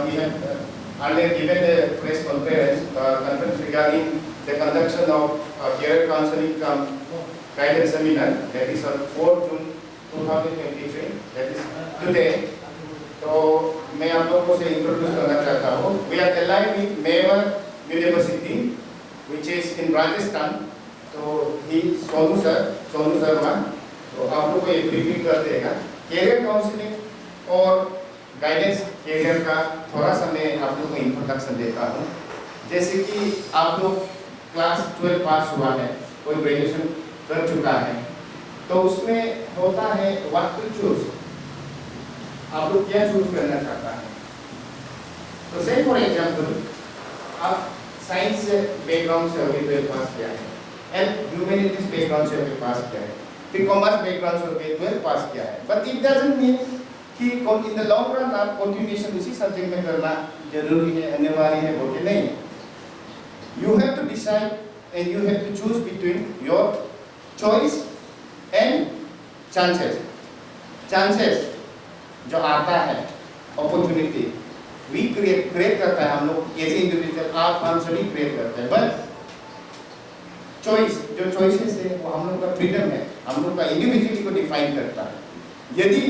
we have earlier given a press conference regarding the conduction of career counseling guidance seminar, that is on 4 June 2023, that is today. तो मैं आप लोगों से introduce करना चाहता हूँ. We are aligned with Mewar University, which is in Rajasthan. तो ही सोनू शर्मा तो आप लोगों को एक ब्रीफिंग कर देगा. कैरियर काउंसलिंग और गाइडेंस कैरियर का थोड़ा सा मैं आप लोगों को इंट्रोडक्शन देता हूँ. जैसे कि आप लोग क्लास 12 पास हुआ है, कोई ग्रेजुएशन कर चुका है, तो उसमें होता है व्हाट टू चूज. आप लोग क्या चूज करना चाहता है. तो से फॉर एग्जांपल आप साइंस बैकग्राउंड से अभी 12 पास किया है, एंड ह्यूमैनिटीज बैकग्राउंड से अभी पास किया है, फिर कॉमर्स बैकग्राउंड से अभी 12 पास किया है. बट इट डजंट मीन कि इन द लॉन्ग रन आप कंटिन्यूएशन उसी सब्जेक्ट में करना जरूरी है, अनिवार्य है, वो कि नहीं. You have to decide and you have to choose between your choice and chances जो आता है, अपॉर्चुनिटी वी क्रिएट करता है हम लोग एज ए इंडिविजुअल, आप हम सभी क्रिएट करते हैं. बट चॉइस जो चॉइसेस है वो हम लोग का फ्रीडम है, हम लोग का इंडिविजुअलिटी को डिफाइन करता है. यदि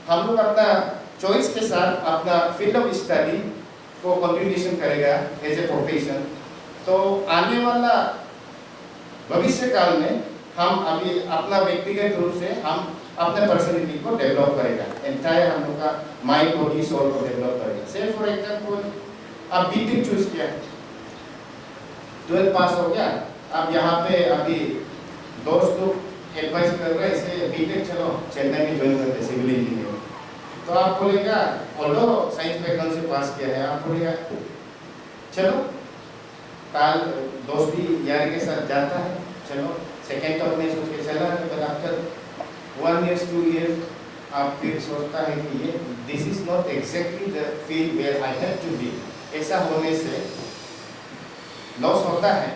हम लोग अपना चॉइस के साथ अपना फील्ड ऑफ स्टडी को कंटिन्यूएशन करेगा एज ए प्रोफेशन, तो आने वाला भविष्य काल में हम अभी अपना व्यक्तिगत रूप से हम अपने पर्सनैलिटी को डेवलप करेगा, एंटायर हम लोग का माइंड बॉडी सोल को डेवलप करेगा. से फॉर एग्जांपल आप बीटेक चूज किया, 12 पास हो गया, अब यहाँ पे अभी दोस्त लोग एडवाइस कर रहे हैं इसे बीटेक चलो चेन्नई में ज्वाइन करते सिविल इंजीनियर. तो आप बोलेगा ऑल्दो साइंस बैकग्राउंड से पास किया है, आप बोलेगा चलो काल दोस्त भी यार के साथ जाता है, चलो सेकेंड टर्म में सोच के चला, तो आफ्टर 1 year 2 years आप फिर सोचता है कि ये this is not exactly the field where I have to be. ऐसा होने से लॉस होता है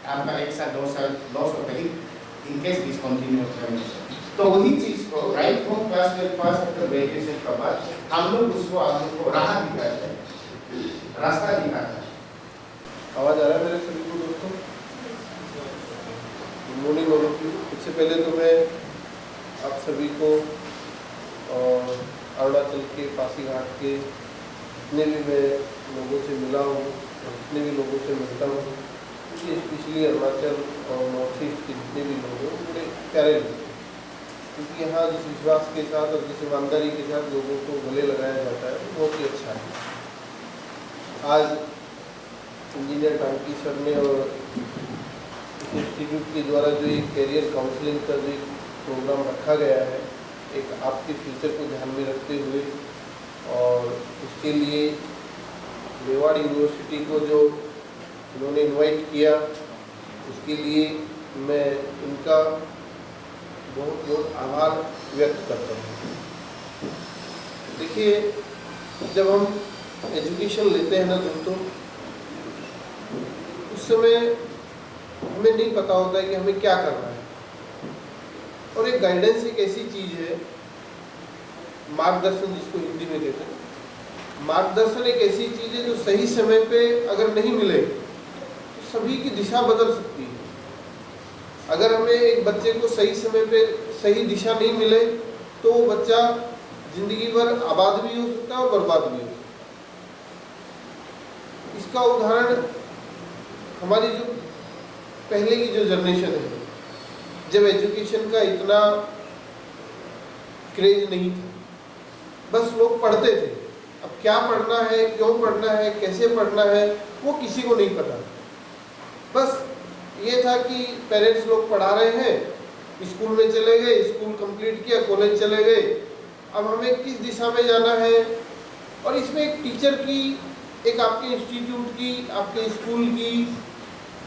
आपका, 1 साल 2 साल लॉस होता है इन केस डिसकंटिन्यू करने से. तो वही चीज को right from class 12 pass after graduation के बाद हम लोग उसको आप लोग को राह दिखाते हैं, रास्ता दिखाते हैं. आवाज आ रहा है मेरे सभी को दोस्तों? Good morning all of you. इससे पहले तो मैं आप सभी को और अरुणाचल के पासीघाट के जितने भी मैं लोगों से मिला हूँ और जितने भी लोगों से मिलता हूँ, क्योंकि स्पेशली अरुणाचल और नॉर्थ ईस्ट के जितने भी लोग हैं बड़े प्यारे लोग हैं, क्योंकि यहाँ जिस विश्वास के साथ और जिस ईमानदारी के साथ लोगों को गले लगाया जाता है वो बहुत ही अच्छा है. आज इंजीनियर टांकी सर ने और इंस्टीट्यूट के द्वारा जो एक कैरियर काउंसलिंग का जो एक प्रोग्राम रखा गया है, एक आपके फ्यूचर को ध्यान में रखते हुए, और उसके लिए मेवाड़ यूनिवर्सिटी को जो इन्होंने इनवाइट किया, उसके लिए मैं इनका बहुत बहुत आभार व्यक्त करता हूँ. देखिए, जब हम एजुकेशन लेते हैं ना दोस्तों, उस समय हमें नहीं पता होता है कि हमें क्या करना है. और एक गाइडेंस एक ऐसी चीज़ है, मार्गदर्शन जिसको हिंदी में कहते हैं, मार्गदर्शन एक ऐसी चीज़ है जो सही समय पे अगर नहीं मिले तो सभी की दिशा बदल सकती है. अगर हमें एक बच्चे को सही समय पे सही दिशा नहीं मिले तो वो बच्चा जिंदगी भर आबाद भी हो सकता है और बर्बाद भी हो सकता है. इसका उदाहरण हमारी जो पहले की जो जनरेशन है, जब एजुकेशन का इतना क्रेज नहीं था, बस लोग पढ़ते थे. अब क्या पढ़ना है, क्यों पढ़ना है, कैसे पढ़ना है, वो किसी को नहीं पता. बस ये था कि पेरेंट्स लोग पढ़ा रहे हैं, स्कूल में चले गए, स्कूल कंप्लीट किया, कॉलेज चले गए, अब हमें किस दिशा में जाना है. और इसमें एक टीचर की, एक आपके इंस्टीट्यूट की, आपके स्कूल की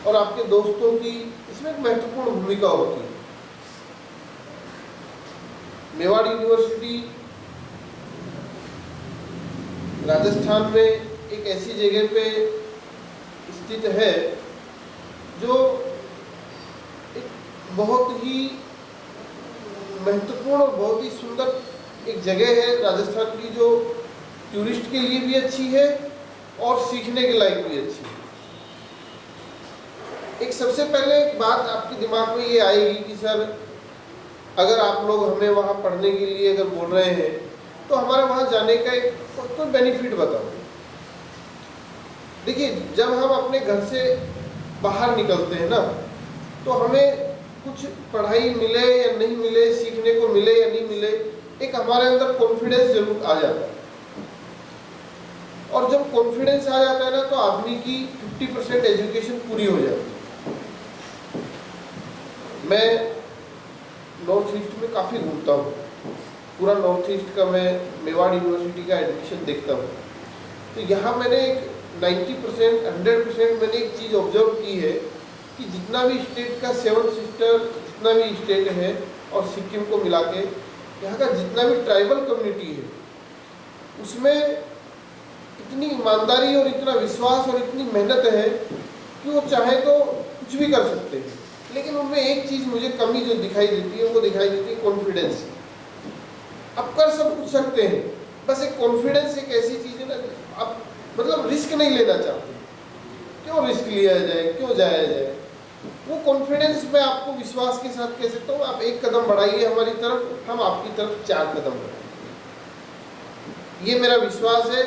और आपके दोस्तों की इसमें एक महत्वपूर्ण भूमिका होती है. मेवाड़ यूनिवर्सिटी राजस्थान में एक ऐसी जगह पे स्थित है जो एक बहुत ही महत्वपूर्ण और बहुत ही सुंदर एक जगह है राजस्थान की, जो टूरिस्ट के लिए भी अच्छी है और सीखने के लायक भी अच्छी है। एक सबसे पहले एक बात आपके दिमाग में ये आएगी कि सर अगर आप लोग हमें वहाँ पढ़ने के लिए अगर बोल रहे हैं तो हमारा वहाँ जाने का एक कोई बेनिफिट बताओ। देखिए, जब हम अपने घर से बाहर निकलते हैं ना, तो हमें कुछ पढ़ाई मिले या नहीं मिले, सीखने को मिले या नहीं मिले, एक हमारे अंदर कॉन्फिडेंस जरूर आ जाता है। और जब कॉन्फिडेंस आ जाता है ना, तो आदमी की 50% एजुकेशन पूरी हो जाती है। मैं नॉर्थ ईस्ट में काफ़ी घूमता हूँ, पूरा नॉर्थ ईस्ट का मैं मेवाड़ यूनिवर्सिटी का एडमिशन देखता हूँ। तो यहाँ मैंने एक 90% 100% मैंने एक चीज़ ऑब्जर्व की है कि जितना भी स्टेट का 7 सिस्टर जितना भी स्टेट है और सिक्किम को मिला के यहाँ का जितना भी ट्राइबल कम्युनिटी है, उसमें इतनी ईमानदारी और इतना विश्वास और इतनी मेहनत है कि वो चाहे तो कुछ भी कर सकते हैं। लेकिन उनमें एक चीज़ मुझे कमी जो दिखाई देती है, वो दिखाई देती है कॉन्फिडेंस। अब कर सब कुछ सकते हैं, बस एक कॉन्फिडेंस एक ऐसी चीज़ है ना, अब मतलब रिस्क नहीं लेना चाहते। क्यों रिस्क लिया जाए, क्यों जाया जाए? वो कॉन्फिडेंस मैं आपको विश्वास के साथ कह सकता हूँ, आप 1 कदम बढ़ाइए हमारी तरफ, हम आपकी तरफ 4 कदम बढ़ाएंगे। ये मेरा विश्वास है,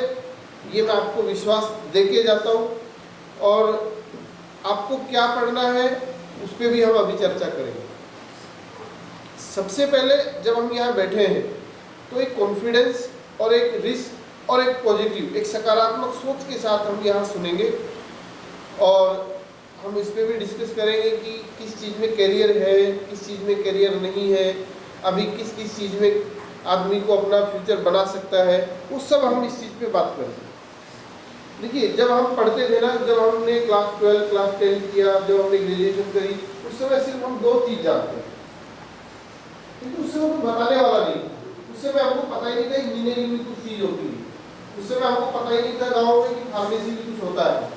ये मैं आपको विश्वास दे के जाता हूँ। और आपको क्या पढ़ना है उस पर भी हम अभी चर्चा करेंगे। सबसे पहले जब हम यहाँ बैठे हैं तो एक कॉन्फिडेंस और एक रिस्क और एक पॉजिटिव, एक सकारात्मक सोच के साथ हम यहाँ सुनेंगे। और हम इस पर भी डिस्कस करेंगे कि किस चीज़ में करियर है, किस चीज़ में करियर नहीं है, अभी किस किस चीज़ में आदमी को अपना फ्यूचर बना सकता है, वो सब हम इस चीज़ पे बात करेंगे। देखिए, जब हम पढ़ते थे ना, जब हमने क्लास 12 क्लास 10 किया, जब हमने ग्रेजुएशन करी, उस समय सिर्फ हम 2 चीज़ जानते थे, क्योंकि उस समय कोई बताने वाला नहीं। उस समय हमको पता ही नहीं था इंजीनियरिंग में कुछ चीज़ होती है, उस समय हमको पता ही नहीं था गाँव में कि फार्मेसी भी कुछ होता है,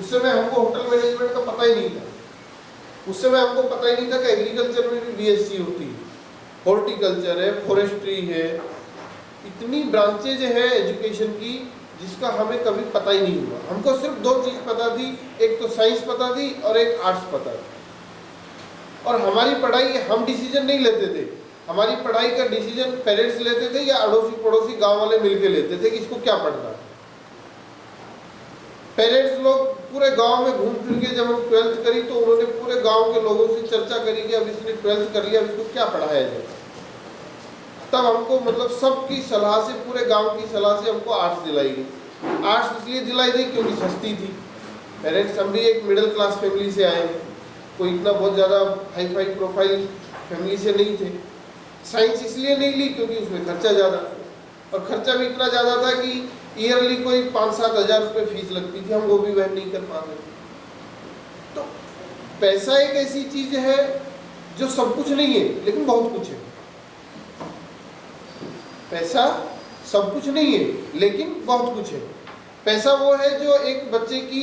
उस समय हमको होटल मैनेजमेंट का पता ही नहीं था, उस समय हमको पता ही नहीं था कि एग्रीकल्चर में भी बीएससी होती है, हॉर्टिकल्चर है, फॉरेस्ट्री है, इतनी ब्रांचेज है एजुकेशन की जिसका हमें कभी पता ही नहीं हुआ। हमको सिर्फ 2 चीज़ पता थी, एक तो साइंस पता थी और एक आर्ट्स पता थी। और हमारी पढ़ाई, हम डिसीजन नहीं लेते थे, हमारी पढ़ाई का डिसीजन पेरेंट्स लेते थे या अड़ोसी पड़ोसी गांव वाले मिलके लेते थे कि इसको क्या पढ़ना है। पेरेंट्स लोग पूरे गांव में घूम फिर के जब हम 12th करी तो उन्होंने पूरे गांव के लोगों से चर्चा करी कि अब इसने 12th कर लिया, अब इसको क्या पढ़ाया जाए। तब हमको मतलब सबकी सलाह से, पूरे गांव की सलाह से हमको आर्ट्स दिलाई गई। आर्ट्स इसलिए दिलाई गई क्योंकि सस्ती थी। पेरेंट्स, हम भी एक मिडिल क्लास फैमिली से आए हैं, कोई इतना बहुत ज़्यादा हाई फाई प्रोफाइल फैमिली से नहीं थे। साइंस इसलिए नहीं ली क्योंकि उसमें खर्चा ज़्यादा, और खर्चा भी इतना ज़्यादा था कि ईयरली कोई 5-7 हज़ार रुपये फीस लगती थी, हम वो भी वहन नहीं कर पाते। तो पैसा एक ऐसी चीज़ है जो सब कुछ नहीं है लेकिन बहुत कुछ है। पैसा सब कुछ नहीं है लेकिन बहुत कुछ है। पैसा वो है जो एक बच्चे की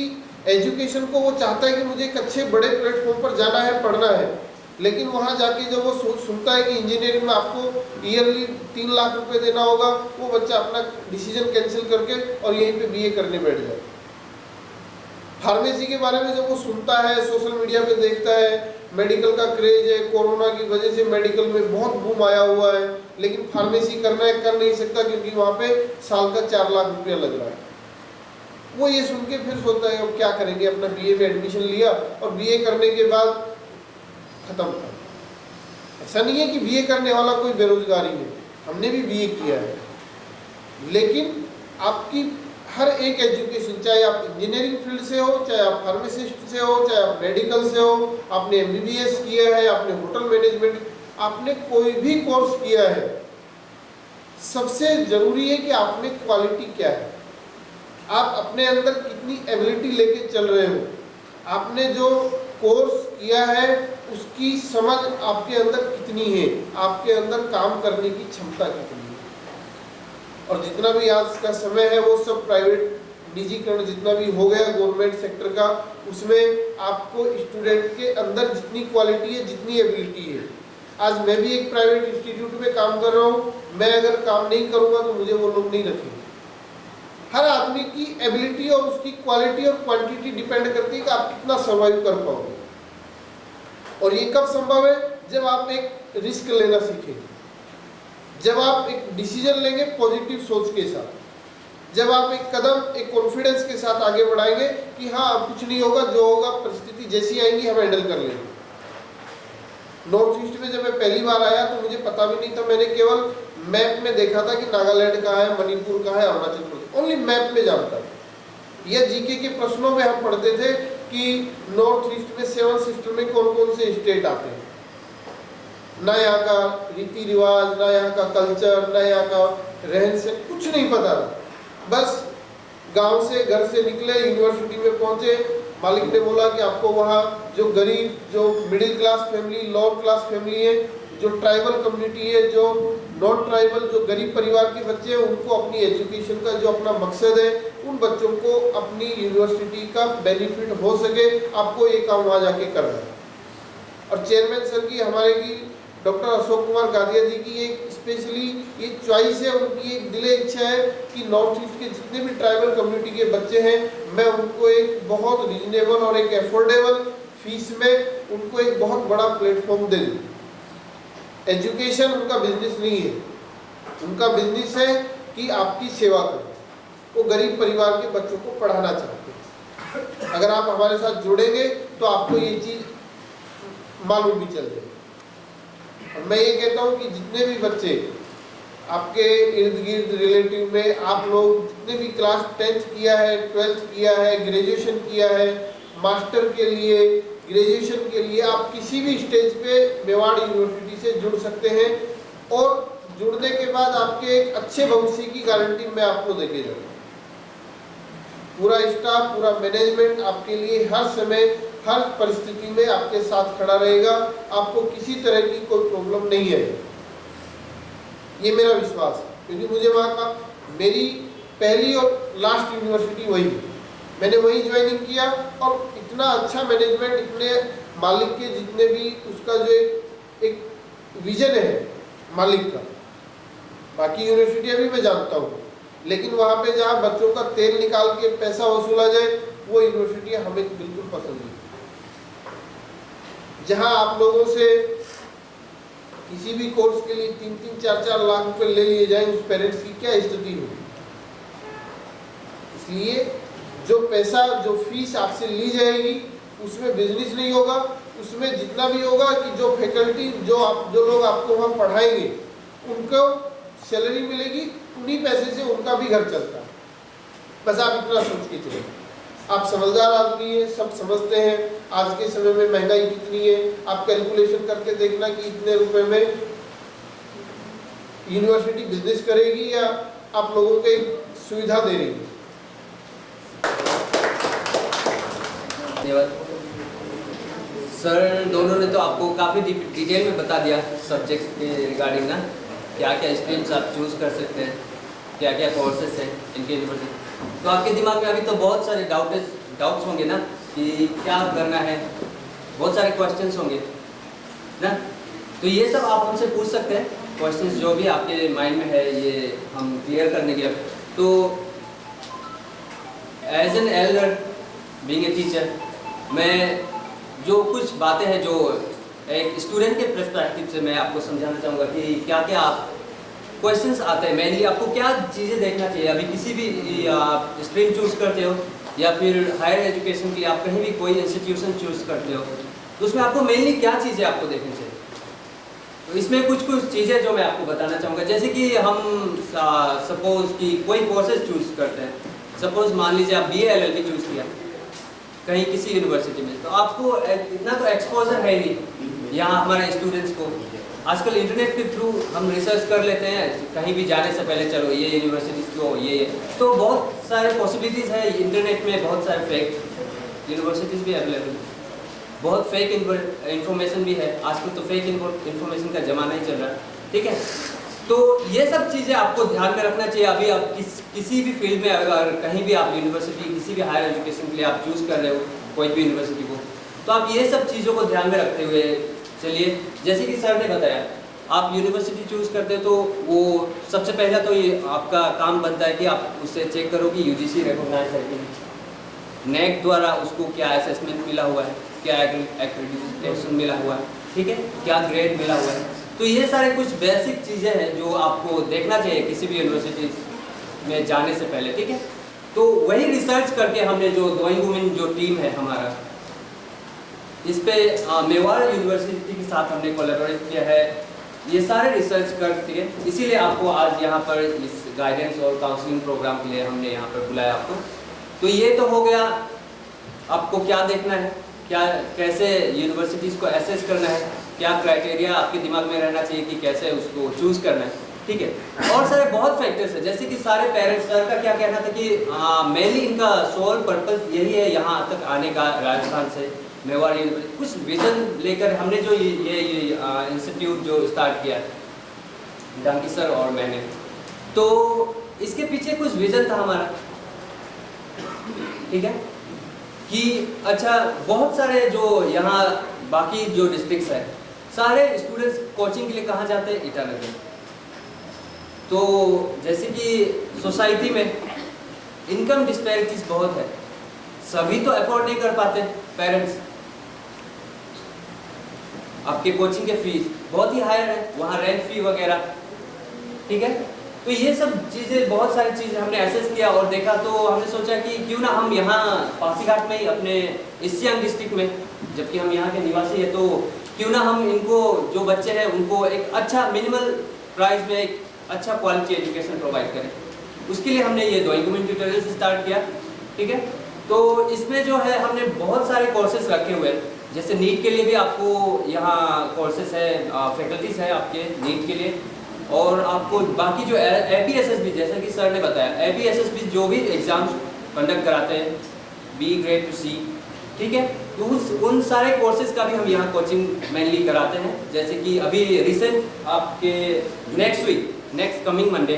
एजुकेशन को वो चाहता है कि मुझे एक अच्छे बड़े प्लेटफॉर्म पर जाना है, पढ़ना है, लेकिन वहाँ जाके जब वो सुनता है कि इंजीनियरिंग में आपको ईयरली 3 लाख रुपए देना होगा, वो बच्चा अपना डिसीजन कैंसिल करके और यहीं पे बीए करने बैठ जाए। फार्मेसी के बारे में जब वो सुनता है, सोशल मीडिया पे देखता है, मेडिकल का क्रेज है, कोरोना की वजह से मेडिकल में बहुत बूम आया हुआ है, लेकिन फार्मेसी करना है, कर नहीं सकता क्योंकि वहाँ पे साल का 4 लाख रुपया लग रहा है। वो ये सुन के फिर सोचता है अब क्या करेंगे, अपना बीए में एडमिशन लिया और बीए करने के बाद खत्म था। ऐसा नहीं है कि बीए करने वाला कोई बेरोजगारी है, हमने भी बीए किया है, लेकिन आपकी हर एक एजुकेशन, चाहे आप इंजीनियरिंग फील्ड से हो, चाहे आप फार्मासिस्ट से हो, चाहे आप मेडिकल से हो, आपने एमबीबीएस किया है, आपने होटल मैनेजमेंट, आपने कोई भी कोर्स किया है, सबसे जरूरी है कि आप में क्वालिटी क्या है, आप अपने अंदर कितनी एबिलिटी लेके चल रहे हो, आपने जो कोर्स किया है उसकी समझ आपके अंदर कितनी है, आपके अंदर काम करने की क्षमता कितनी है। और जितना भी आज का समय है वो सब प्राइवेट निजीकरण जितना भी हो गया गवर्नमेंट सेक्टर का, उसमें आपको स्टूडेंट के अंदर जितनी क्वालिटी है, जितनी एबिलिटी है। आज मैं भी एक प्राइवेट इंस्टीट्यूट में काम कर रहा हूँ, मैं अगर काम नहीं करूँगा तो मुझे वो लोग नहीं रखेंगे। हर आदमी की एबिलिटी और उसकी क्वालिटी और क्वांटिटी डिपेंड करती है कि आप कितना सर्वाइव कर पाओगे। और ये कब संभव है? जब आप एक रिस्क लेना सीखेंगे, जब आप एक डिसीजन लेंगे पॉजिटिव सोच के साथ, जब आप एक कदम एक कॉन्फिडेंस के साथ आगे बढ़ाएंगे कि हाँ अब कुछ नहीं होगा, जो होगा परिस्थिति जैसी आएंगी हम हैंडल कर लेंगे। नॉर्थ ईस्ट में जब मैं पहली बार आया तो मुझे पता भी नहीं था, मैंने केवल मैप में देखा था कि नागालैंड कहाँ है, मणिपुर कहाँ है, अरुणाचल प्रदेश, ओनली मैप में जानता था। यह जीके के प्रश्नों में हम पढ़ते थे कि नॉर्थ ईस्ट में 7 सिस्टर में कौन कौन से स्टेट आते हैं, ना यहाँ का रीति रिवाज, ना यहाँ का कल्चर, ना यहाँ का रहन सहन, कुछ नहीं पता था। बस गांव से घर से निकले, यूनिवर्सिटी में पहुंचे, मालिक ने बोला कि आपको वहाँ जो गरीब, जो middle class family, lower class family है, जो ट्राइबल कम्युनिटी है, जो नॉन ट्राइबल, जो गरीब परिवार के बच्चे हैं, उनको अपनी एजुकेशन का जो अपना मकसद है, उन बच्चों को अपनी यूनिवर्सिटी का बेनिफिट हो सके, आपको ये काम वहाँ जाके करना है। और चेयरमैन सर की, हमारे की डॉक्टर अशोक कुमार गादिया जी की एक स्पेशली ये चॉइस है, उनकी एक दिले इच्छा है कि नॉर्थ ईस्ट के जितने भी ट्राइबल कम्युनिटी के बच्चे हैं, मैं उनको एक बहुत रीजनेबल और एक एफोर्डेबल फीस में उनको एक बहुत बड़ा प्लेटफॉर्म दे दूँ। एजुकेशन उनका बिजनेस नहीं है, उनका बिजनेस है कि आपकी सेवा करें। वो गरीब परिवार के बच्चों को पढ़ाना चाहते हैं। अगर आप हमारे साथ जुड़ेंगे तो आपको ये चीज़ मालूम भी चल जाएगी। और मैं ये कहता हूँ कि जितने भी बच्चे आपके इर्द गिर्द रिलेटिव में, आप लोग जितने भी क्लास 10th किया है, 12th किया है, ग्रेजुएशन किया है, मास्टर के लिए, ग्रेजुएशन के लिए, आप किसी भी स्टेज पे मेवाड़ यूनिवर्सिटी से जुड़ सकते हैं। और जुड़ने के बाद आपके एक अच्छे भविष्य की गारंटी मैं आपको देके जाऊँगा। पूरा स्टाफ, पूरा मैनेजमेंट आपके लिए हर समय, हर परिस्थिति में आपके साथ खड़ा रहेगा। आपको किसी तरह की कोई प्रॉब्लम नहीं है, ये मेरा विश्वास है। क्योंकि मुझे वहाँ का, मेरी पहली और लास्ट यूनिवर्सिटी वही, मैंने वही ज्वाइनिंग किया। और इतना अच्छा मैनेजमेंट, इतने मालिक के जितने भी उसका जो एक विजन है मालिक का, बाकी यूनिवर्सिटियाँ भी मैं जानता हूँ, लेकिन वहाँ पे जहाँ बच्चों का तेल निकाल के पैसा वसूला जाए, वो यूनिवर्सिटियाँ हमें बिल्कुल पसंद नहीं। जहाँ आप लोगों से किसी भी कोर्स के लिए 3-3, 4-4 लाख रुपए ले लिए जाएं, उस पेरेंट्स की क्या स्थिति होगी। इसलिए जो पैसा, जो फीस आपसे ली जाएगी, उसमें बिजनेस नहीं होगा। उसमें जितना भी होगा कि जो फैकल्टी, जो लोग आपको वहाँ पढ़ाएंगे, उनको सैलरी मिलेगी, उन्हीं पैसे से उनका भी घर चलता है। बस आप इतना सोच के चलिए। आप समझदार आदमी हैं, सब समझते हैं आज के समय में महंगाई कितनी है। आप कैलकुलेशन करके देखना कि इतने रुपए में यूनिवर्सिटी बिजनेस करेगी या आप लोगों को एक सुविधा दे रही है। धन्यवाद सर, दोनों ने तो आपको काफ़ी डिटेल में बता दिया सब्जेक्ट्स के रिगार्डिंग ना, क्या क्या स्ट्रीम्स आप चूज़ कर सकते हैं, क्या क्या कोर्सेस हैं इनके यूनिवर्सिटी। तो आपके दिमाग में अभी तो बहुत सारे डाउट्स होंगे ना कि क्या करना है, बहुत सारे क्वेश्चंस होंगे ना। तो ये सब आप हमसे पूछ सकते हैं, क्वेश्चंस जो भी आपके माइंड में है ये हम क्लियर करने के। तो as an elder, being a teacher, मैं जो कुछ बातें हैं जो एक स्टूडेंट के पर्सपेक्टिव से मैं आपको समझाना चाहूँगा कि क्या क्या आप क्वेश्चंस आते हैं, मेनली आपको क्या चीज़ें देखना चाहिए। अभी किसी भी आप स्ट्रीम चूज़ करते हो या फिर हायर एजुकेशन की आप कहीं भी कोई इंस्टीट्यूशन चूज़ करते हो, तो उसमें आपको मेनली क्या चीज़ें आपको देखनी चाहिए। तो इसमें कुछ चीज़ें जो मैं आपको बताना चाहूँगा, जैसे कि हम सपोज कि कोई कोर्सेज चूज़ करते हैं, सपोज मान लीजिए आप BA LLB चूज़ किया कहीं किसी यूनिवर्सिटी में, तो आपको इतना तो एक्सपोजर है नहीं यहाँ हमारे स्टूडेंट्स को। आजकल इंटरनेट के थ्रू हम रिसर्च कर लेते हैं कहीं भी जाने से पहले, चलो ये यूनिवर्सिटीज़ को ये, तो बहुत सारे पॉसिबिलिटीज़ है इंटरनेट में। बहुत सारे फेक यूनिवर्सिटीज़ भी अवेलेबल, बहुत फेक इंफॉर्मेशन भी है। आजकल तो फेक इंफॉर्मेशन का ज़माना ही चल रहा है, ठीक है। तो ये सब चीज़ें आपको ध्यान में रखना चाहिए। अभी आप किसी भी फील्ड में, अगर कहीं भी आप यूनिवर्सिटी, किसी भी हायर एजुकेशन के लिए आप चूज़ कर रहे हो कोई भी यूनिवर्सिटी को, तो आप ये सब चीज़ों को ध्यान में रखते हुए चलिए। जैसे कि सर ने बताया, आप यूनिवर्सिटी चूज़ करते हो तो वो सबसे पहला तो ये आपका काम बनता है कि आप उससे चेक करो कि यूजीसी रिकॉग्नाइज है कि नहीं, नेक द्वारा उसको क्या असेसमेंट मिला हुआ है, क्या एक्रेडिटेशन मिला हुआ है, ठीक है, क्या ग्रेड मिला हुआ है। तो ये सारे कुछ बेसिक चीज़ें हैं जो आपको देखना चाहिए किसी भी यूनिवर्सिटी में जाने से पहले, ठीक है। तो वही रिसर्च करके हमने जो गोइंग वुमेन जो टीम है हमारा, इस पे मेवाड़ यूनिवर्सिटी के साथ हमने कोलैबोरेट किया है, ये सारे रिसर्च करके, इसीलिए आपको आज यहाँ पर इस गाइडेंस और काउंसलिंग प्रोग्राम के लिए हमने यहाँ पर बुलाया आपको। तो ये तो हो गया आपको क्या देखना है, क्या कैसे यूनिवर्सिटीज़ को एसेस करना है, क्या क्राइटेरिया आपके दिमाग में रहना चाहिए कि कैसे उसको चूज़ करना है, ठीक है। और सारे बहुत फैक्टर्स है, जैसे कि सारे पेरेंट्स सर का क्या कहना था कि मेनली इनका सोल पर्पस यही है यहाँ तक आने का, राजस्थान से मेवाड़ यूनिवर्सिटी कुछ विजन लेकर हमने जो ये इंस्टीट्यूट जो स्टार्ट किया डांकी सर और मैंने, तो इसके पीछे कुछ विजन था हमारा, ठीक है, कि अच्छा बहुत सारे जो यहाँ बाकी जो डिस्ट्रिक्ट्स है सारे स्टूडेंट्स कोचिंग के लिए कहाँ जाते हैं, ईटानगर। तो जैसे कि सोसाइटी में इनकम डिस्पैरिटीज बहुत है, सभी तो अफोर्ड नहीं कर पाते पेरेंट्स, आपके कोचिंग के फीस बहुत ही हायर है, वहाँ रेंट फी वगैरह, ठीक है। तो ये सब चीज़ें, बहुत सारी चीज़ें हमने एसेस किया और देखा, तो हमने सोचा कि क्यों ना हम यहाँ पासीघाट में ही अपने ईस्ट सियांग डिस्ट्रिक्ट में, जबकि हम यहाँ के निवासी है, तो क्यों ना हम इनको जो बच्चे हैं उनको एक अच्छा मिनिमल प्राइस में एक अच्छा क्वालिटी एजुकेशन प्रोवाइड करें। उसके लिए हमने ये गोइंग वुमेन ट्यूटोरियल स्टार्ट किया, ठीक है। तो इसमें जो है हमने बहुत सारे कोर्सेज रखे हुए हैं, जैसे नीट के लिए भी आपको यहाँ कोर्सेज है, फैकल्टीज है आपके नीट के लिए, और आपको बाकी जो APSSB जैसा कि सर ने बताया, APSSB जो भी एग्ज़ाम्स कंडक्ट कराते हैं B ग्रेड टू C, ठीक है, तो उन सारे कोर्सेज का भी हम यहाँ कोचिंग मेनली कराते हैं। जैसे कि अभी रिसेंट आपके नेक्स्ट कमिंग मंडे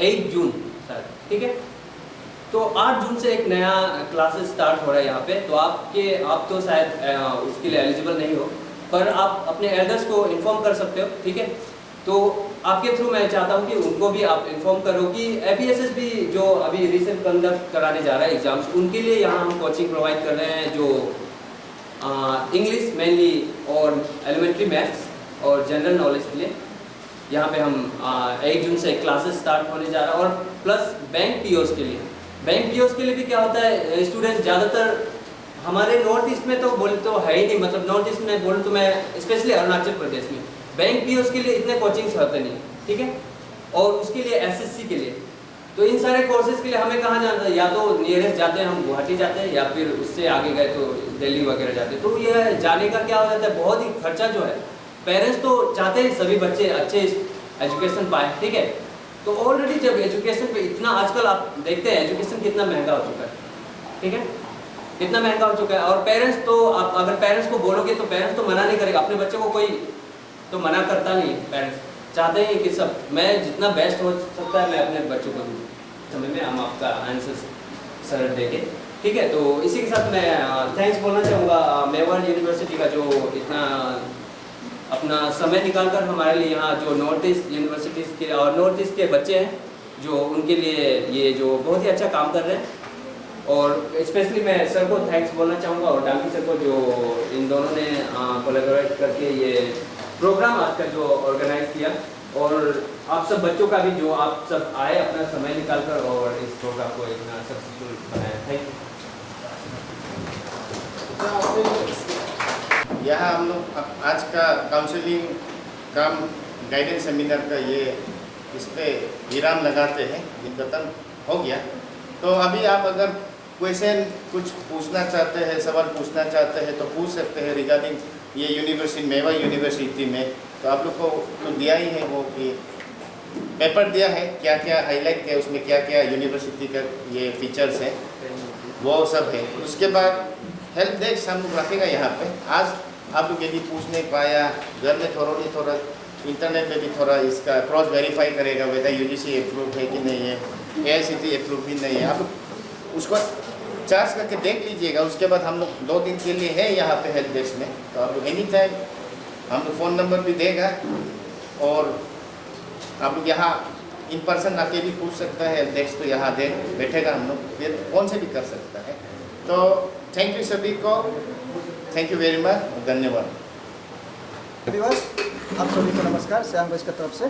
8 जून सर, ठीक है, तो 8 जून से एक नया क्लासेस स्टार्ट हो रहा है यहाँ पे। तो आप तो शायद उसके लिए एलिजिबल नहीं हो, पर आप अपने एल्डर्स को इन्फॉर्म कर सकते हो, ठीक है। तो आपके थ्रू मैं चाहता हूँ कि उनको भी आप इन्फॉर्म करो कि APSSB जो अभी रिसेंट कंडक्ट कराने जा रहा है एग्जाम्स, उनके लिए यहाँ हम कोचिंग प्रोवाइड कर रहे हैं, जो इंग्लिश मेनली और एलिमेंट्री मैथ्स और जनरल नॉलेज के लिए यहाँ पे हम 1 जून से क्लासेस स्टार्ट होने जा रहा है। और प्लस बैंक POs के लिए भी क्या होता है, स्टूडेंट्स ज़्यादातर हमारे नॉर्थ ईस्ट में तो बोले तो है ही नहीं, मतलब नॉर्थ ईस्ट में बोले तो मैं स्पेशली अरुणाचल प्रदेश में बैंक POs के लिए इतने कोचिंग्स होते नहीं, ठीक है, और उसके लिए SSC के लिए। तो इन सारे कोर्सेज के लिए हमें कहाँ जाना है, या तो नियरेस्ट जाते हैं हम गुवाहाटी जाते हैं, या फिर उससे आगे गए तो दिल्ली वगैरह जाते हैं। तो ये जाने का क्या हो जाता है, बहुत ही खर्चा जो है, पेरेंट्स तो चाहते हैं सभी बच्चे अच्छे एजुकेशन पाए, ठीक है। तो ऑलरेडी जब एजुकेशन पे इतना, आजकल आप देखते हैं एजुकेशन कितना महंगा हो चुका है, ठीक है, कितना महंगा हो चुका है। और पेरेंट्स तो, आप अगर पेरेंट्स को बोलोगे तो पेरेंट्स तो मना नहीं करेगा, अपने बच्चे को कोई तो मना करता नहीं है। पेरेंट्स चाहते हैं कि सब, मैं जितना बेस्ट हो सकता है मैं अपने बच्चों को दूँ, समय में हम आपका आंसर सर देंगे, ठीक है। तो इसी के साथ मैं थैंक्स बोलना चाहूँगा मेवाड़ यूनिवर्सिटी का, जो इतना अपना समय निकालकर हमारे लिए यहाँ जो नॉर्थ ईस्ट यूनिवर्सिटीज़ के और नॉर्थ ईस्ट के बच्चे हैं, जो उनके लिए ये जो बहुत ही अच्छा काम कर रहे हैं। और स्पेशली मैं सर को थैंक्स बोलना चाहूँगा, और डांकी सर को, जो इन दोनों ने कोलैबोरेट करके ये प्रोग्राम आज का जो ऑर्गेनाइज किया, और आप सब बच्चों का भी जो आप सब आए अपना समय निकालकर और इस प्रोग्राम को इतना सक्सेसफुल बनाया। Thank you. यहाँ हम लोग आज का काउंसलिंग कम गाइडेंस सेमिनार का ये इस पे विराम लगाते हैं, ये खत्म हो गया। तो अभी आप अगर क्वेश्चन कुछ पूछना चाहते हैं, सवाल पूछना चाहते हैं तो पूछ सकते हैं रिगार्डिंग ये यूनिवर्सिटी, मेवाड़ यूनिवर्सिटी में। तो आप लोग को तो दिया ही है, वो कि पेपर दिया है, क्या क्या हाईलाइट किया उसमें, क्या क्या यूनिवर्सिटी का ये फीचर्स हैं, वो सब है। उसके बाद हेल्प डेस्क हम लोग रखेगा यहाँ पे। आज आप लोग यदि पूछ नहीं पाया, घर में थोड़ा इंटरनेट में भी थोड़ा इसका क्रॉस वेरीफाई करेगा वेदर UGC अप्रूव है कि नहीं है, AICTE अप्रूव भी नहीं है, आप उसको चार्ज करके देख लीजिएगा। उसके बाद हम लोग 2 दिन के लिए है यहाँ पे हेल्प डेस्क में, तो आप लोग एनी टाइम हम लोग फ़ोन नंबर भी देगा और आप लोग यहाँ इन पर्सन आके भी पूछ सकता है। डेस्क तो यहाँ दे बैठेगा, हम लोग फिर फ़ोन से भी कर सकता है। तो थैंक यू सभी को, थैंक यू वेरी मच, धन्यवाद। व्यूअर्स, आप सभी को नमस्कार श्याम बॉयज़ की तरफ से।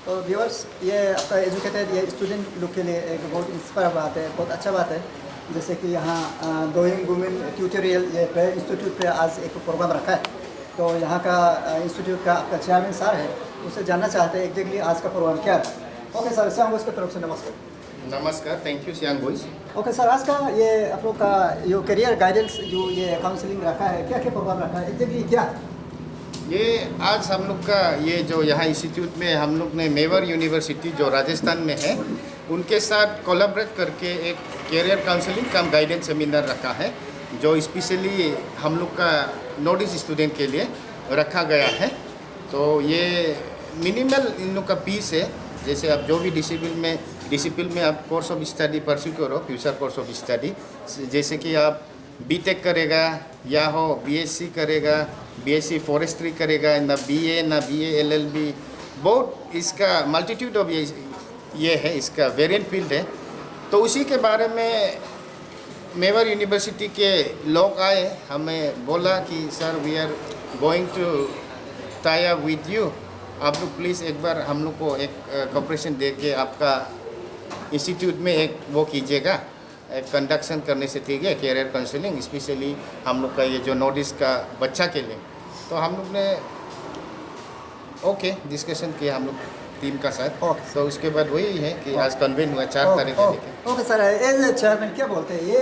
तो व्यूअर्स, ये आपका एजुकेटेड ये स्टूडेंट लोग के लिए एक बहुत इंस्पायर बात है, बहुत अच्छा बात है। जैसे कि यहाँ गोइंग वुमेन ट्यूटोरियल ये प्रेयर इंस्टीट्यूट पे आज एक प्रोग्राम रखा है। तो यहाँ का इंस्टीट्यूट का आपका चेयरमैन सर है, उससे जानना चाहते हैं एग्जैक्टली आज का प्रोग्राम क्या है। ओके सर, श्याम बॉयज़ की तरफ से नमस्कार। नमस्कार, thank you Shyam boys. Okay sir, आज का ये आप लोग का जो करियर गाइडेंस जो ये काउंसलिंग रखा है, क्या क्या प्रोग्राम रखा है, एग्जैक्टली क्या है? ये आज हम लोग का ये जो यहाँ इंस्टीट्यूट में हम लोग ने मेवर यूनिवर्सिटी जो राजस्थान में है उनके साथ कोलैबोरेट करके एक career counselling cum guidance seminar रखा है, जो स्पेशली हम लोग का नॉर्थ ईस्ट स्टूडेंट के लिए रखा गया है। तो ये मिनिमल इन लोग का फीस है। जैसे आप जो भी डिसिप्लिन में आप कोर्स ऑफ स्टडी परस्यू करो, फ्यूचर कोर्स ऑफ स्टडी, जैसे कि आप बीटेक करेगा या हो बीएससी करेगा, बीएससी फॉरेस्ट्री करेगा, ना बीए ना बीए एलएलबी, बहुत इसका मल्टीट्यूड ऑफ ये है, इसका वेरिएंट फील्ड है। तो उसी के बारे में मेवर यूनिवर्सिटी के लोग आए, हमें बोला कि sir we are going to tie up with you, आप लोग प्लीज़ एक बार हम लोग को एक कॉपरेशन दे के आपका इंस्टीट्यूट में एक वो कीजिएगा, कंडक्शन करने से, ठीक है, कैरियर काउंसलिंग स्पेशली हम लोग का ये जो नॉर्थ ईस्ट का बच्चा के लिए। तो हम लोग ने ओके डिस्कशन किया हम लोग टीम का साथ। तो उसके बाद वही है कि आज कन्वेन हुआ 4 तारीख को लेकर। Okay sir, as a chairman क्या बोलते हैं, ये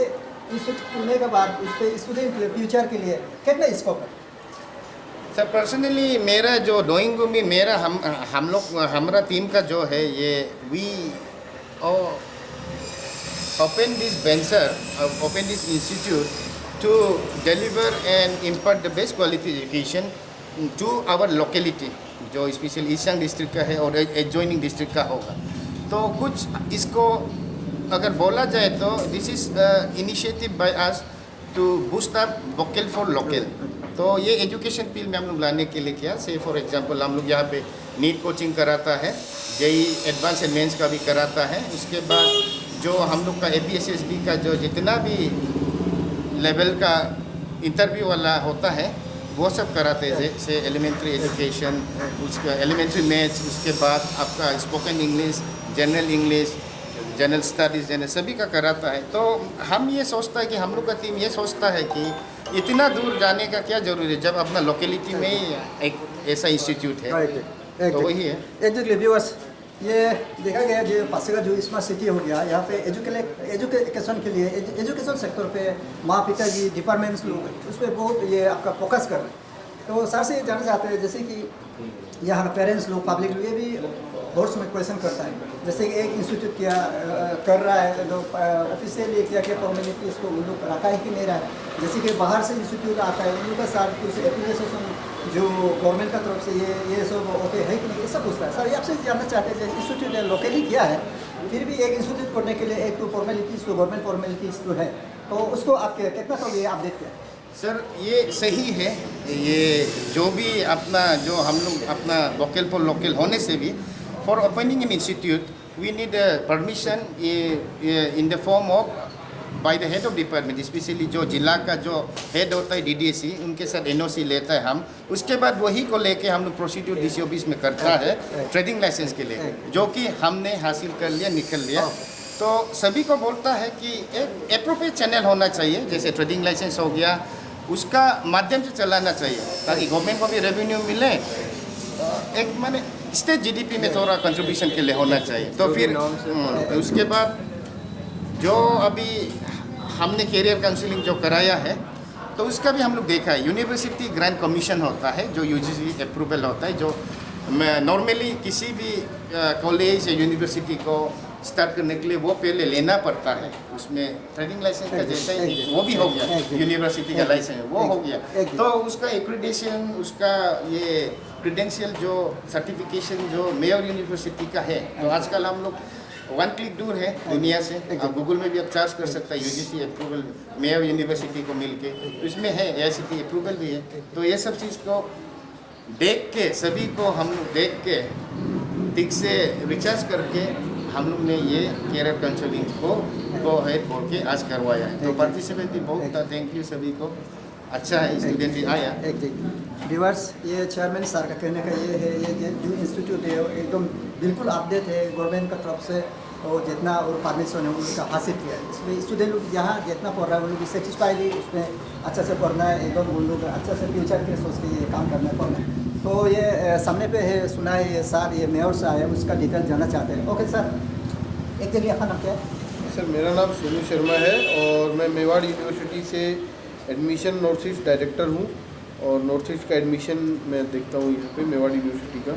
इंस्टीट्यूट खुलने के बाद उस पर स्टूडेंट के फ्यूचर के लिए कितना स्कोप है? सर पर्सनली मेरा जो डोइंग में मेरा हम लोग हमारा टीम का जो है ये we open this venture, open this institute to deliver and impart the best quality education to our locality, जो स्पेशल ईशान डिस्ट्रिक्ट का है और एडजॉइनिंग डिस्ट्रिक्ट का होगा। तो कुछ इसको अगर बोला जाए तो this is initiative by us to boost up vocal for local. तो ये एजुकेशन फील्ड में हम लोग लाने के लिए किया। से फॉर एग्जांपल हम लोग यहाँ पे नीट कोचिंग कराता है, जेई एडवांस एंड मेंस का भी कराता है। उसके बाद जो हम लोग का APSSB का जो जितना भी लेवल का इंटरव्यू वाला होता है वो सब कराते हैं, जैसे एलिमेंट्री एजुकेशन, उसका एलिमेंट्री मैथ्स, उसके बाद आपका spoken English, general studies, general सभी का कराता है। तो हम ये सोचता है कि हम लोग का टीम ये सोचता है कि इतना दूर जाने का क्या ज़रूरी है जब अपना लोकेलिटी में ही एक ऐसा इंस्टीट्यूट है। तो वही है एग्जैक्टली व्यूअर्स, ये देखा गया जो पासीघाट जो स्मार्ट सिटी हो गया, यहाँ पे एजुकेशन के लिए एजुकेशन सेक्टर पे माँ पिता जी डिपार्टमेंट्स लोग उस पर बहुत ये आपका फोकस कर रहे हैं। तो सर से जानना चाहते हैं जैसे कि यहाँ पेरेंट्स लोग, पब्लिक लोग, ये भी बोर्ड्स में क्वेश्चन करता है, जैसे कि एक इंस्टीट्यूट क्या कर रहा है, लोग ऑफिशियली क्या क्या फॉर्मेलिटी इसको उन लोग रखा है कि नहीं रहा है। जैसे कि बाहर से इंस्टीट्यूट आता है, उन लोग का साथ कुछ एप्लीकेशन जो गवर्नमेंट का तरफ से ये सब ओके है कि नहीं, ये सब पूछता है। सर ये आपसे जानना चाहते हैं जैसे इंस्टीट्यूट है लोकली किया है, फिर भी एक इंस्टीट्यूट करने के लिए एक तो फॉर्मेलिटीज़ तो गवर्नमेंट फॉर्मेलिटीज़ तो है, तो उसको आप कितना तो ये आप देखते हैं? सर ये सही है, ये जो भी अपना जो हम लोग अपना वोकल फॉर लोकल होने से भी for opening in institute we need permission in the form of by the head of department, specially जो जिला का जो हेड होता है DDSE, उनके साथ NOC लेता है हम। उसके बाद वही को लेके हम लोग प्रोसीड्यूर DC ऑफिस में करता है ट्रेडिंग लाइसेंस के लिए, जो कि हमने हासिल कर लिया, निकल लिया। तो सभी को बोलता है कि एक एप्रोप्रिएट चैनल होना चाहिए, जैसे ट्रेडिंग लाइसेंस हो गया, उसका माध्यम से चलाना चाहिए ताकि गवर्नमेंट को भी रेवेन्यू मिले, एक माने स्टेट GDP में थोड़ा कंट्रीब्यूशन के लिए होना चाहिए। तो फिर उसके बाद जो अभी हमने कैरियर काउंसलिंग जो कराया है तो उसका भी हम लोग देखा है। यूनिवर्सिटी ग्रांट कमीशन होता है जो UGC अप्रूवल होता है, जो नॉर्मली किसी भी कॉलेज या यूनिवर्सिटी को स्टार्ट करने के लिए वो पहले लेना पड़ता है। उसमें ट्रेडिंग लाइसेंस का जैसा ही वो भी हो गया, यूनिवर्सिटी का लाइसेंस वो हो गया, तो उसका एक्रीडेशन, उसका ये क्रीडेंशियल जो सर्टिफिकेशन जो मेयर यूनिवर्सिटी का है, तो आजकल हम लोग 1 क्लिक दूर है दुनिया से। आप गूगल में भी आप सर्च कर सकते हैं UGC अप्रूवल मेयर यूनिवर्सिटी को मिलके, इसमें है AICTE अप्रूवल भी है। तो ये सब चीज़ को देख के सभी को हम लोग देख के ठीक से रिसर्च करके हम लोग ने ये कैरियर काउंसलिंग को गो अहेड बोल के आज करवाया है। तो पार्टिसिपेंट भी बहुत था, थैंक यू सभी को। अच्छा है, स्टूडेंट भी आया। व्यूअर्स, ये चेयरमैन सर का कहने का ये है, ये जो इंस्टीट्यूट है एकदम बिल्कुल अपडेट है गवर्नमेंट का तरफ से, और जितना और परमिशन है उनका हासिल किया है। इसमें स्टूडेंट लोग यहाँ जितना पढ़ रहा है उन लोग सेटिस्फाइडली उसमें अच्छा से पढ़ना है, एकदम उन लोग अच्छा से फ्यूचर के सोच के ये काम करना है, पढ़ना है। तो ये सामने पे है, सुना है ये सर, ये मेयर साहब है, उसका डिटेल जानना चाहते हैं। ओके सर, एक दिन आपका नाम क्या है? सर मेरा नाम सोनू शर्मा है और मैं मेवाड़ यूनिवर्सिटी से एडमिशन नॉर्थ ईस्ट डायरेक्टर हूँ, और नॉर्थ ईस्ट का एडमिशन मैं देखता हूँ यहाँ पे मेवाड़ यूनिवर्सिटी का।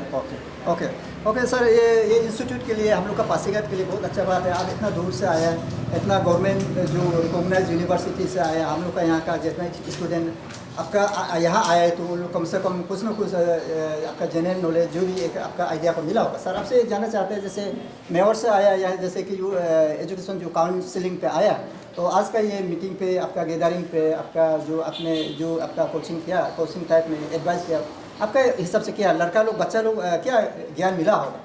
ओके ओके सर, ये इंस्टीट्यूट के लिए हम लोग का पासीघाट के लिए बहुत अच्छा बात है। आप इतना दूर से आया है, इतना गवर्नमेंट जो रिकॉग्नाइज यूनिवर्सिटी से आया, हम लोग का यहाँ का जितना स्टूडेंट आपका यहाँ आया है, तो उन लोग कम से कम कुछ ना कुछ आपका जनरल नॉलेज जो भी एक आपका आइडिया को मिला होगा। सर आपसे जानना चाहते हैं, जैसे मेयर से आया या जैसे कि जो एजुकेशन जो काउंसलिंग पे आया, तो आज का ये मीटिंग पे आपका गैदरिंग पे आपका जो आपने जो आपका कोचिंग टाइप में एडवाइस किया, आपका हिसाब से क्या लड़का लोग बच्चा लोग क्या ज्ञान मिला होगा?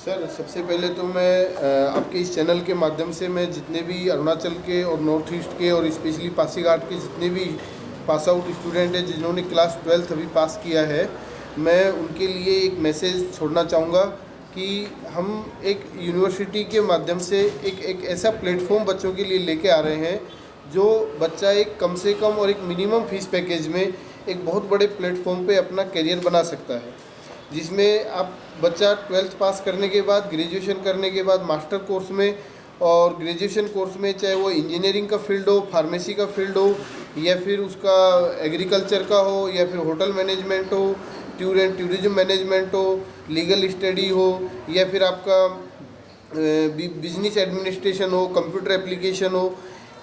सर सबसे पहले तो मैं आपके इस चैनल के माध्यम से मैं जितने भी अरुणाचल के और नॉर्थ ईस्ट के और स्पेशली पासीघाट के जितने भी पास आउट स्टूडेंट हैं जिन्होंने क्लास 12th अभी पास किया है, मैं उनके लिए एक मैसेज छोड़ना चाहूँगा कि हम एक यूनिवर्सिटी के माध्यम से एक ऐसा प्लेटफॉर्म बच्चों के लिए लेके आ रहे हैं जो बच्चा एक कम से कम और एक मिनिमम फीस पैकेज में एक बहुत बड़े प्लेटफॉर्म पे अपना करियर बना सकता है, जिसमें आप बच्चा 12th पास करने के बाद ग्रेजुएशन करने के बाद मास्टर कोर्स में, और ग्रेजुएशन कोर्स में चाहे वो इंजीनियरिंग का फील्ड हो, फार्मेसी का फील्ड हो, या फिर उसका एग्रीकल्चर का हो, या फिर होटल मैनेजमेंट हो, टूर एंड टूरिज्म मैनेजमेंट हो, लीगल स्टडी हो, या फिर आपका बिजनेस एडमिनिस्ट्रेशन हो, कंप्यूटर एप्लीकेशन हो,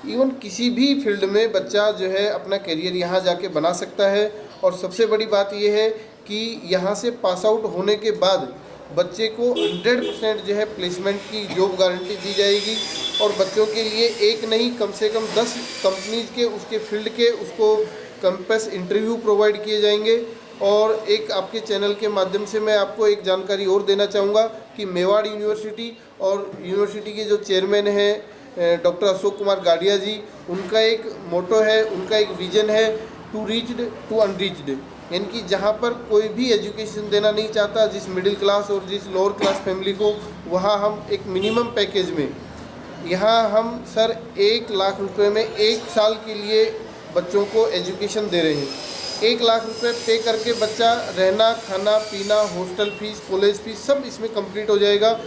इवन किसी भी फील्ड में बच्चा जो है अपना करियर यहाँ जाके बना सकता है। और सबसे बड़ी बात यह है कि यहाँ से पास आउट होने के बाद बच्चे को 100% जो है प्लेसमेंट की जॉब गारंटी दी जाएगी, और बच्चों के लिए एक नहीं कम से कम 10 कंपनीज के उसके फील्ड के उसको कैंपस इंटरव्यू प्रोवाइड किए जाएंगे। और एक आपके चैनल के माध्यम से मैं आपको एक जानकारी और देना चाहूँगा कि मेवाड़ यूनिवर्सिटी और यूनिवर्सिटी के जो चेयरमैन हैं डॉक्टर अशोक कुमार गाडिया जी, उनका एक मोटो है, उनका एक विजन है, टू रीच्ड टू अनरीच्ड, यानी कि जहाँ पर कोई भी एजुकेशन देना नहीं चाहता जिस मिडिल क्लास और जिस लोअर क्लास फैमिली को, वहाँ हम एक मिनिमम पैकेज में यहाँ हम सर 1 लाख रुपए में 1 साल के लिए बच्चों को एजुकेशन दे रहे हैं। 1 लाख रुपए पे करके बच्चा रहना, खाना, पीना, हॉस्टल फीस, कॉलेज फीस सब इसमें कंप्लीट हो जाएगा।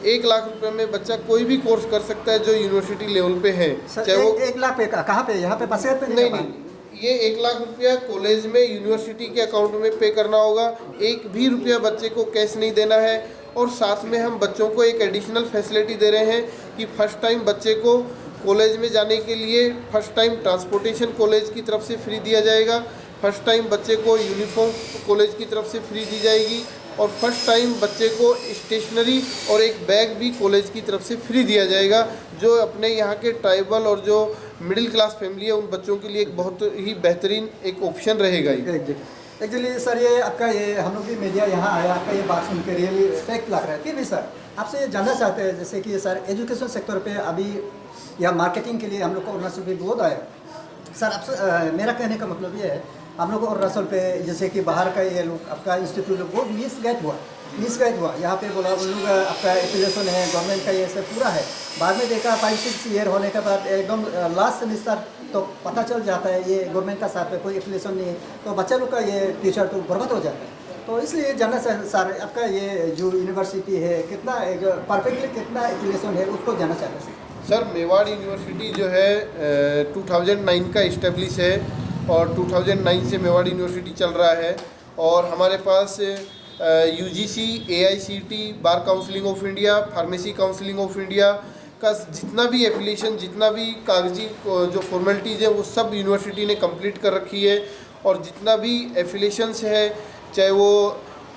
1 लाख रुपए में बच्चा कोई भी कोर्स कर सकता है जो यूनिवर्सिटी लेवल पे है। चाहे वो 1 लाख पे कहाँ पे, यहाँ पे पासीघाट पे नहीं, ये 1 लाख रुपया कॉलेज में यूनिवर्सिटी के अकाउंट में पे करना होगा। 1 भी रुपया बच्चे को कैश नहीं देना है। और साथ में हम बच्चों को एक एडिशनल फैसिलिटी दे रहे हैं कि फर्स्ट टाइम बच्चे को कॉलेज में जाने के लिए फर्स्ट टाइम ट्रांसपोर्टेशन कॉलेज की तरफ से फ्री दिया जाएगा, फर्स्ट टाइम बच्चे को यूनिफॉर्म कॉलेज की तरफ से फ्री दी जाएगी, और फर्स्ट टाइम बच्चे को स्टेशनरी और एक बैग भी कॉलेज की तरफ से फ्री दिया जाएगा, जो अपने यहाँ के ट्राइबल और जो मिडिल क्लास फैमिली है उन बच्चों के लिए एक बहुत ही बेहतरीन एक ऑप्शन रहेगा ही। एक्चुअली सर ये आपका ये हम लोग भी मीडिया यहाँ आया, आपका ये बात सुन के रियली रिस्पेक्ट लग रहा है। फिर भी सर आपसे ये जानना चाहते हैं, जैसे कि सर एजुकेशन सेक्टर पे अभी या मार्केटिंग के लिए हम लोग को अरुणाचल भी बहुत आया सर। आपसे मेरा कहने का मतलब ये है, हम लोग को अरुणाचल पे जैसे कि बाहर का ये लोग आपका इंस्टीट्यूट बहुत मिसगाइड हुआ। यहाँ पे बोला उन लोग आपका एप्लीकेशन है गवर्नमेंट का, ये सब पूरा है। बाद में देखा 5-6 ईयर होने के बाद एकदम लास्ट सेमिस्टर तो पता चल जाता है ये गवर्नमेंट का साथ में कोई एप्लीकेशन नहीं है, तो बच्चा लोग का ये फ्यूचर तो बर्बाद हो जाता है। तो इसलिए जानना सर आपका ये जो यूनिवर्सिटी है कितना परफेक्टली कितना एप्लीकेशन है उसको जानना चाहते हैं सर। मेवाड़ यूनिवर्सिटी जो है 2009 का इस्टेब्लिश है, और 2009 से मेवाड़ यूनिवर्सिटी चल रहा है। और हमारे पास UGC, AICT, bar counselling of India, pharmacy counselling of India का जितना भी एफिलिएशन, जितना भी कागजी जो फॉर्मेलिटीज़ है वो सब यूनिवर्सिटी ने कंप्लीट कर रखी है। और जितना भी एफिलिएशंस है, चाहे वो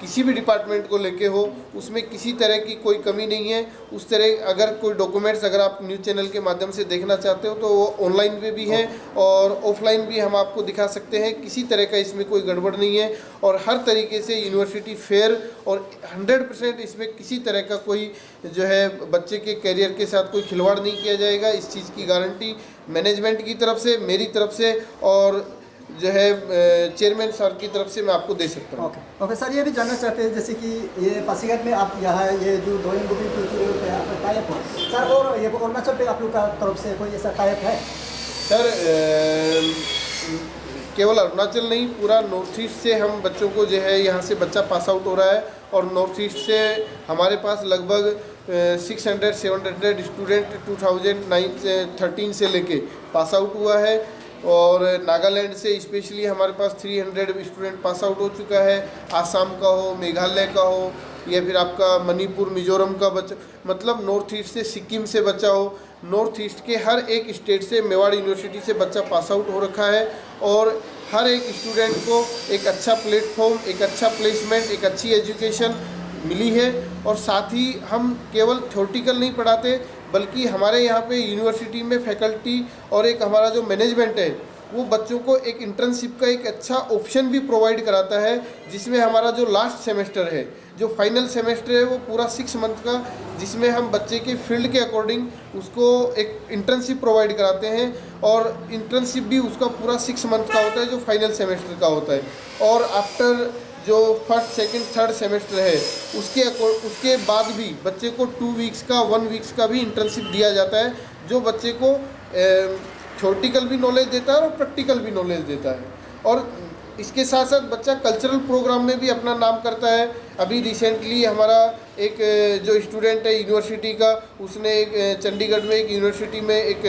किसी भी डिपार्टमेंट को लेके हो, उसमें किसी तरह की कोई कमी नहीं है। उस तरह अगर कोई डॉक्यूमेंट्स अगर आप न्यूज़ चैनल के माध्यम से देखना चाहते हो तो वो ऑनलाइन पे भी है और ऑफलाइन भी हम आपको दिखा सकते हैं। किसी तरह का इसमें कोई गड़बड़ नहीं है और हर तरीके से यूनिवर्सिटी फेयर और 100% इसमें किसी तरह का कोई जो है बच्चे के करियर के साथ कोई खिलवाड़ नहीं किया जाएगा। इस चीज़ की गारंटी मैनेजमेंट की तरफ से, मेरी तरफ से और जो है चेयरमैन सर की तरफ से मैं आपको दे सकता हूँ। ओके सर, ये भी जानना चाहते हैं जैसे कि ये पासीघाट में आप यहाँ ये जो ड्राइंग बुकिंग ट्यूटोरियल पे आपका टाइप हो सर, और ये अरुणाचल पे आप लोग का तरफ से कोई ऐसा टाइप है? सर केवल अरुणाचल नहीं, पूरा नॉर्थ ईस्ट से हम बच्चों को जो है यहाँ से बच्चा पास आउट हो रहा है और नॉर्थ ईस्ट से हमारे पास लगभग 600-700 स्टूडेंट 2013 से लेके पास आउट हुआ है और नागालैंड से स्पेशली हमारे पास 300 स्टूडेंट पास आउट हो चुका है। आसाम का हो, मेघालय का हो या फिर आपका मणिपुर मिजोरम का बच्चा, मतलब नॉर्थ ईस्ट से सिक्किम से बच्चा हो, नॉर्थ ईस्ट के हर एक स्टेट से मेवाड़ यूनिवर्सिटी से बच्चा पास आउट हो रखा है और हर एक स्टूडेंट को एक अच्छा प्लेटफॉर्म, एक अच्छा प्लेसमेंट, एक अच्छी एजुकेशन मिली है। और साथ ही हम केवल थ्योरेटिकल नहीं पढ़ाते बल्कि हमारे यहाँ पे यूनिवर्सिटी में फैकल्टी और एक हमारा जो मैनेजमेंट है वो बच्चों को एक इंटर्नशिप का एक अच्छा ऑप्शन भी प्रोवाइड कराता है, जिसमें हमारा जो लास्ट सेमेस्टर है, जो फाइनल सेमेस्टर है वो पूरा 6 मंथ का, जिसमें हम बच्चे के फील्ड के अकॉर्डिंग उसको एक इंटर्नशिप प्रोवाइड कराते हैं और इंटर्नशिप भी उसका पूरा 6 मंथ का होता है जो फाइनल सेमेस्टर का होता है। और आफ्टर जो फर्स्ट सेकंड थर्ड सेमेस्टर है उसके बाद भी बच्चे को 2 वीक्स का 1 वीक्स का भी इंटर्नशिप दिया जाता है, जो बच्चे को थ्योरेटिकल भी नॉलेज देता है और प्रैक्टिकल भी नॉलेज देता है। और इसके साथ साथ बच्चा कल्चरल प्रोग्राम में भी अपना नाम करता है। अभी रिसेंटली हमारा एक जो स्टूडेंट है यूनिवर्सिटी का, उसने एक चंडीगढ़ में एक यूनिवर्सिटी में एक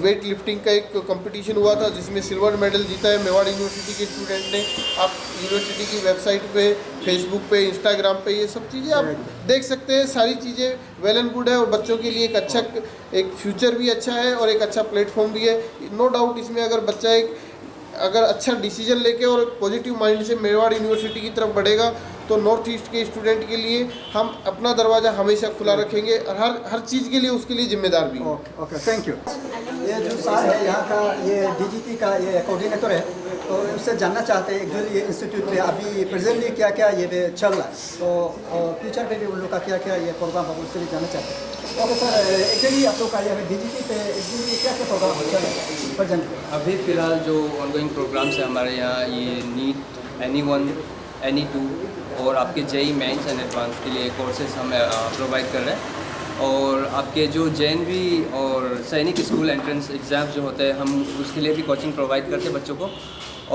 वेट लिफ्टिंग का एक कंपटीशन हुआ था जिसमें सिल्वर मेडल जीता है मेवाड़ यूनिवर्सिटी के स्टूडेंट ने। आप यूनिवर्सिटी की वेबसाइट पे, फेसबुक पे, इंस्टाग्राम पे ये सब चीज़ें आप देख सकते हैं। सारी चीज़ें वेल एंड गुड है और बच्चों के लिए एक अच्छा एक फ्यूचर भी अच्छा है और एक अच्छा प्लेटफॉर्म भी है। नो डाउट इसमें अगर बच्चा अगर अच्छा डिसीजन लेके और पॉजिटिव माइंड से मेवाड़ यूनिवर्सिटी की तरफ बढ़ेगा तो नॉर्थ ईस्ट के स्टूडेंट के लिए हम अपना दरवाज़ा हमेशा खुला रखेंगे और हर चीज़ के लिए उसके लिए जिम्मेदार भी हैं। Okay thank you. ये जो सर है यहाँ का, ये डीजीटी का ये कोऑर्डिनेटर है, तो उससे जानना चाहते हैं एक्चुअली ये इंस्टीट्यूट में अभी प्रेजेंटली क्या क्या ये चल रहा है, तो फ्यूचर पे भी उन लोग का क्या क्या ये प्रोग्राम है उससे भी जानना चाहते हैं। ओके सर, एक्चुअली आप लोग का ये डीजीटी पे एक्चुअली क्या क्या प्रोग्राम चल रहा है प्रेजेंट? अभी फ़िलहाल जो ऑनगोइंग प्रोग्राम्स है हमारे यहाँ, ये नीट, NE1, NE2 और आपके JEE मेंस एंड एडवांस के लिए कोर्सेज हम प्रोवाइड कर रहे हैं। और आपके जो JNV और सैनिक स्कूल एंट्रेंस एग्ज़ाम्स जो होते हैं हम उसके लिए भी कोचिंग प्रोवाइड करते हैं बच्चों को।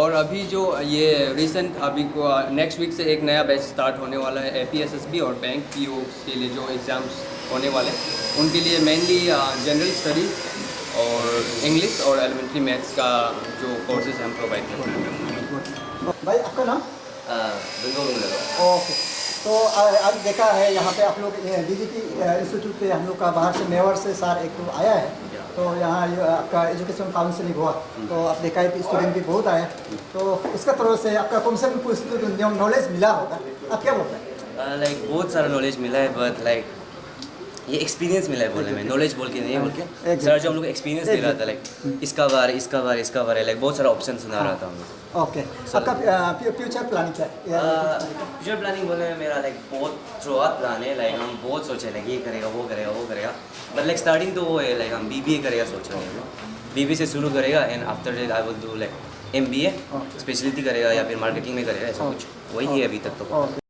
और अभी जो ये रिसेंट अभी को नेक्स्ट वीक से एक नया बैच स्टार्ट होने वाला है APSSB और बैंक PO के लिए जो एग्ज़ाम्स होने वाले, उनके लिए मेनली जनरल स्टडी और इंग्लिश और एलिमेंट्री मैथ्स का जो कोर्सेज हम प्रोवाइड करते हैं। भाई आपका नाम? ओके, तो आज देखा है यहाँ पे आप लोग डीजीटी इंस्टीट्यूट पे हम लोग का बाहर से मेवाड़ से सर एक तो आया है, तो यहाँ आपका एजुकेशन काउंसलिंग हुआ तो आप देखा है कि स्टूडेंट भी बहुत आए, तो उसका तरफ से आपका कम से कम कुछ नॉलेज मिला होगा, आप क्या बोलते हैं? लाइक बहुत सारा नॉलेज मिला है, बट लाइक ये एक्सपीरियंस मिला है बोलने में, नॉलेज बोल के नहीं बोल के सर जो हम लोग एक्सपीरियंस दे रहा था, लाइक इसका बार लाइक बहुत सारा ऑप्शन सुना रहा था हम लोग। ओके, आपका फ्यूचर प्लानिंग क्या है? फ्यूचर प्लानिंग बोलने में मेरा लाइक बहुत थ्रूआउट प्लान है, लाइक हम बहुत सोचे लाइक ये करेगा वो करेगा, बट लाइक स्टार्टिंग तो वो है लाइक हम BBA करेगा सोच रहे हैं। BBA से शुरू करेगा and after that I will do like MBA, speciality करेगा या फिर मार्केटिंग में करेगा, ऐसा कुछ वही है अभी तक तो।